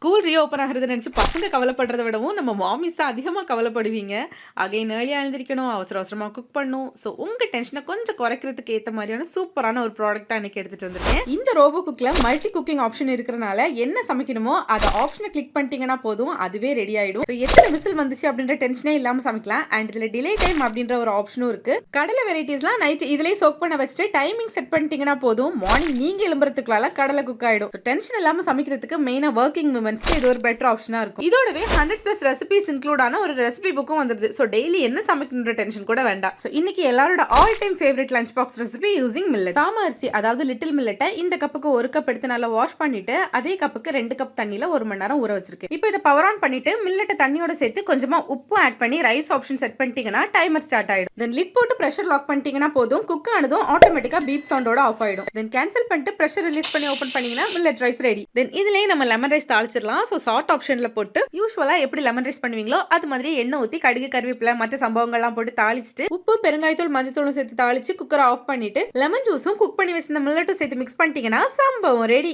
School reopen ஆகுறத நினைச்சு பசங்க கவலைப்படுறத விடவும், நம்ம மாமிஸ் தான் அதிகமா கவலைப்படுவீங்க. அகைன் ஏர்லியா எழுந்திரிக்கணும், அவசர அவசரமா குக் பண்ணணும். ஸோ உங்க டென்ஷன கொஞ்சம் குறைக்கிறதுக்கு ஏத்த மாரியான சூப்பரான ஒரு ப்ராடக்ட்டா இன்னைக்கு எடுத்துட்டு வந்திருக்கேன். இந்த ரோபோ குக்ல மல்டி குக்கிங் ஆப்ஷன் இருக்கறனால என்ன சமைக்கணுமோ அத ஆப்ஷன கிளிக் பண்ணிட்டீங்கன்னா போதும், அதுவே ரெடி ஆயிடும். ஸோ எத்தனை விசில் வந்துச்சு அப்படின்ற டென்ஷனே இல்லாம சமைக்கலாம். அண்ட் இதுல டிலே டைம் அப்படின்ற ஒரு ஆப்ஷனும் இருக்கு. கடலை வெரைட்டிஸ்லாம் நைட் இதுலயே சோக் பண்ண வச்சுட்டு டைமிங் செட் பண்ணிட்டீங்கன்னா போதும், மார்னிங் நீங்க எழும்புறதுக்குள்ள கடலை குக் ஆயிடும். ஸோ டென்ஷன் இல்லாம சமைக்கிறதுக்கு மெயினா ஒர்க்கிங் விமன்ஸ்க்கு இது ஒரு பெட்டர் ஆப்ஷனா இருக்கும். இதோடவே 100+ ரெசிபிஸ் இன்க்ளூட் ஆன ஒரு ரெசிபி புக்கும் வந்துருது. ஸோ டெய்லி என்ன சமைக்கணுன்ற டென்ஷன் கூட வேண்டாம். ஸோ இன்னைக்கு எல்லாரோட all time favourite lunch box recipe using millet. சாம அரிசி அதாவது லிட்டில் மில்லட்டை இந்த கப்புக்கு 1 கப் எடுத்து நல்லா வாஷ் பண்ணிட்டு அதே கப்புக்கு 2 கப் தண்ணியில 1 மணி நேரம் ஊற வச்சிருக்கேன். இப்போ இதை பவர் ஆன் பண்ணிட்டு மில்லட்டை தண்ணியோட சேர்த்து கொஞ்சமா உப்பு ஆட் பண்ணி ரைஸ் ஆப்ஷன் செட் பண்ணிட்டீங்கன்னா டைமர் ஸ்டார்ட் ஆயிடும். தென் லிட் போட்டு பிரஷர் லாக் பண்ணிட்டீங்கன்னா போதும், குக் ஆனதும் ஆட்டோமேட்டிக்கா பீப் சவுண்டோட ஆஃப் ஆயிடும். தென் கேன்சல் பண்ணிட்டு பிரஷர் ரிலீஸ் பண்ணி ஓபன் பண்ணீங்கன்னா மில்லட் ரைஸ் ரெடி. தென் இதுலயே நம்ம லெமன் ரைஸ் தாளிச்சிடலாம். ஸோ சாட் ஆப்ஷன்ல போட்டு யூஸ்வலா எப்படி லெமன் ரைஸ் பண்ணுவீங்களோ அது மாதிரி எண்ணெய் ஊற்றி கடுகு கருவேப்பிலை மற்ற சம்பவங்கள்லாம் போட்டு தாளிச்சிட்டு உப்பு பெருங்காயத்தூள் மஞ்சத்தூளும் சேர்த்து தாளிச்சு குக்கரை ஆஃப் பண்ணிட்டு லெமன் ஜூஸும் குக் பண்ணி வச்சிருந்த மில்லட்டும் சேர்த்து மிக்ஸ் பண்ணிட்டீங்கன்னா சம்பவம் ரெடி.